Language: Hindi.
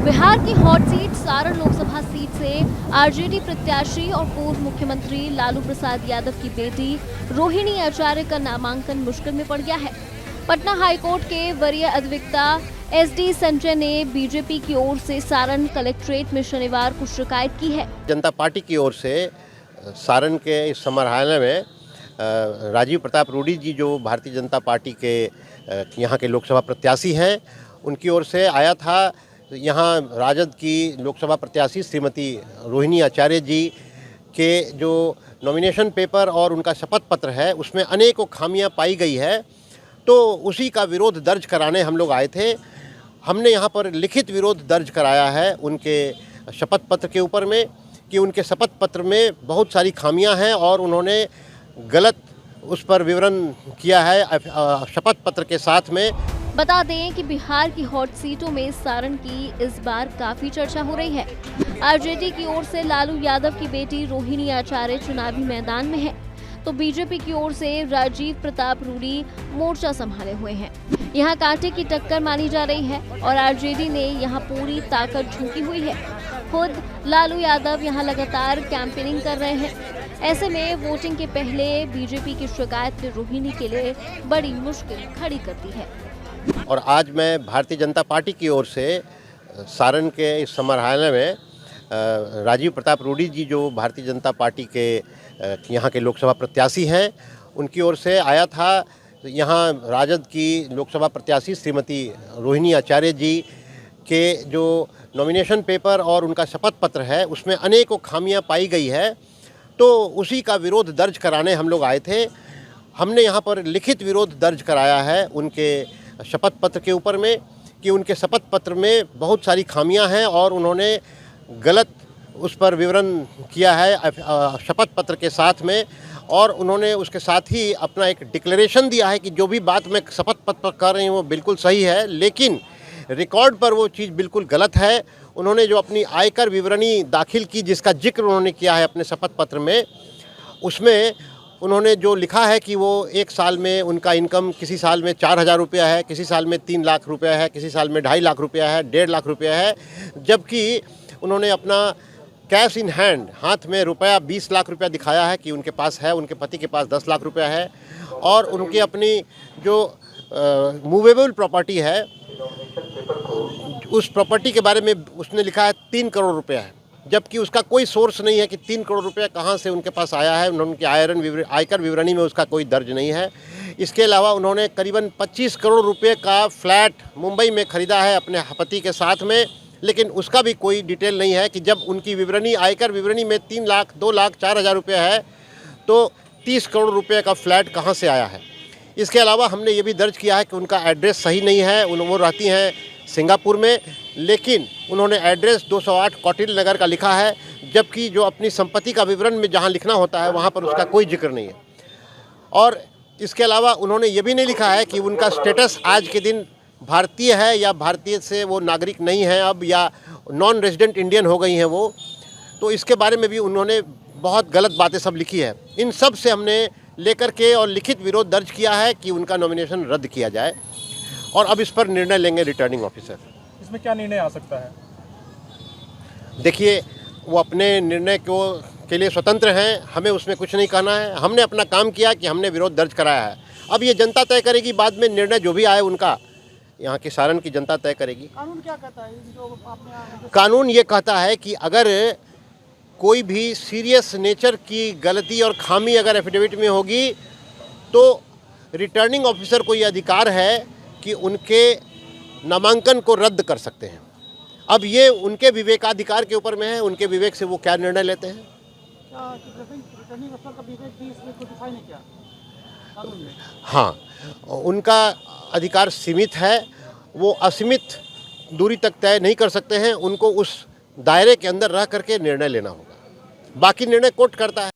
बिहार की hot seat Saran Lok Sabha seat से आरजेडी प्रत्याशी और पूर्व मुख्यमंत्री लालू प्रसाद यादव की बेटी रोहिणी आचार्य का नामांकन मुश्किल में पड़ गया है। पटना हाईकोर्ट के वरीय अधिवक्ता एसडी संजय ने बीजेपी की ओर से सारण कलेक्ट्रेट में शनिवार को शिकायत की है। जनता पार्टी की ओर से सारण के इस समाहरणालय में राजीव प्रताप रूडी जी जो भारतीय जनता पार्टी के यहाँ के लोकसभा प्रत्याशी हैं, उनकी ओर से आया था। यहाँ राजद की लोकसभा प्रत्याशी श्रीमती रोहिणी आचार्य जी के जो नॉमिनेशन पेपर और उनका शपथ पत्र है उसमें अनेकों खामियां पाई गई है, तो उसी का विरोध दर्ज कराने हम लोग आए थे। हमने यहाँ पर लिखित विरोध दर्ज कराया है उनके शपथ पत्र के ऊपर में कि उनके शपथ पत्र में बहुत सारी खामियां हैं और उन्होंने गलत उस पर विवरण किया है शपथ पत्र के साथ में। बता दें कि बिहार की हॉट सीटों में सारण की इस बार काफी चर्चा हो रही है। आरजेडी की ओर से लालू यादव की बेटी रोहिणी आचार्य चुनावी मैदान में है, तो बीजेपी की ओर से राजीव प्रताप रूडी मोर्चा संभाले हुए हैं। यहाँ कांटे की टक्कर मानी जा रही है और आरजेडी ने यहाँ पूरी ताकत झोंकी हुई है। खुद लालू यादव यहाँ लगातार कैंपेनिंग कर रहे हैं। ऐसे में वोटिंग के पहले बीजेपी की शिकायत रोहिणी के लिए बड़ी मुश्किल खड़ी करती है। और आज मैं भारतीय जनता पार्टी की ओर से सारण के इस समाहरणालय में राजीव प्रताप रूडी जी जो भारतीय जनता पार्टी के यहाँ के लोकसभा प्रत्याशी हैं, उनकी ओर से आया था। यहाँ राजद की लोकसभा प्रत्याशी श्रीमती रोहिणी आचार्य जी के जो नॉमिनेशन पेपर और उनका शपथ पत्र है उसमें अनेकों खामियां पाई गई है, तो उसी का विरोध दर्ज कराने हम लोग आए थे। हमने यहाँ पर लिखित विरोध दर्ज कराया है उनके शपथ पत्र के ऊपर में कि उनके शपथ पत्र में बहुत सारी खामियां हैं और उन्होंने गलत उस पर विवरण किया है शपथ पत्र के साथ में, और उन्होंने उसके साथ ही अपना एक डिक्लेरेशन दिया है कि जो भी बात मैं शपथ पत्र पर कर रही हूँ वो बिल्कुल सही है, लेकिन रिकॉर्ड पर वो चीज़ बिल्कुल गलत है। उन्होंने जो अपनी आयकर विवरणी दाखिल की जिसका जिक्र उन्होंने किया है अपने शपथ पत्र में, उसमें उन्होंने जो लिखा है कि वो एक साल में उनका इनकम किसी साल में 4,000 रुपया है, किसी साल में 3 लाख रुपया है, किसी साल में 2.5 लाख रुपया है, 1.5 लाख रुपया है, जबकि उन्होंने अपना कैश इन हैंड हाथ में रुपया 20 लाख रुपया दिखाया है कि उनके पास है, उनके पति के पास 10 लाख रुपया है, और उनकी अपनी जो मूवेबल प्रॉपर्टी है उस प्रॉपर्टी के बारे में उसने लिखा है 3 करोड़ रुपया है, जबकि उसका कोई सोर्स नहीं है कि 3 करोड़ रुपया कहाँ से उनके पास आया है। उनकी आयकर विवरणी में उसका कोई दर्ज नहीं है। इसके अलावा उन्होंने करीबन 25 करोड़ रुपए का फ्लैट मुंबई में ख़रीदा है अपने पति के साथ में, लेकिन उसका भी कोई डिटेल नहीं है कि जब उनकी विवरणी आयकर विवरणी में 3 लाख 2 लाख 4,000 रुपया है तो 30 करोड़ रुपये का फ्लैट कहाँ से आया है। इसके अलावा हमने ये भी दर्ज किया है कि उनका एड्रेस सही नहीं है। वो रहती हैं सिंगापुर में, लेकिन उन्होंने एड्रेस 208 कौटिल्य नगर का लिखा है, जबकि जो अपनी संपत्ति का विवरण में जहां लिखना होता है वहां पर उसका कोई जिक्र नहीं है। और इसके अलावा उन्होंने ये भी नहीं लिखा है कि उनका स्टेटस आज के दिन भारतीय है या भारतीय से वो नागरिक नहीं है अब, या नॉन रेजिडेंट इंडियन हो गई हैं वो। तो इसके बारे में भी उन्होंने बहुत गलत बातें सब लिखी है। इन सब से हमने लेकर के और लिखित विरोध दर्ज किया है कि उनका नॉमिनेशन रद्द किया जाए, और अब इस पर निर्णय लेंगे रिटर्निंग ऑफिसर। इसमें क्या निर्णय आ सकता है? देखिए, वो अपने निर्णय के लिए स्वतंत्र हैं, हमें उसमें कुछ नहीं कहना है। हमने अपना काम किया कि हमने विरोध दर्ज कराया है। अब ये जनता तय करेगी, बाद में निर्णय जो भी आए उनका यहाँ की सारण की जनता तय करेगी। कानून क्या कहता है? जो आपने कानून ये कहता है कि अगर कोई भी सीरियस नेचर की गलती और खामी अगर एफिडेविट में होगी तो रिटर्निंग ऑफिसर को ये अधिकार है कि उनके नामांकन को रद्द कर सकते हैं। अब ये उनके विवेकाधिकार के ऊपर में है, उनके विवेक से वो क्या निर्णय लेते हैं। हाँ, उनका अधिकार सीमित है, वो असीमित दूरी तक तय नहीं कर सकते हैं। उनको उस दायरे के अंदर रह करके निर्णय लेना होगा, बाकी निर्णय कोर्ट करता है।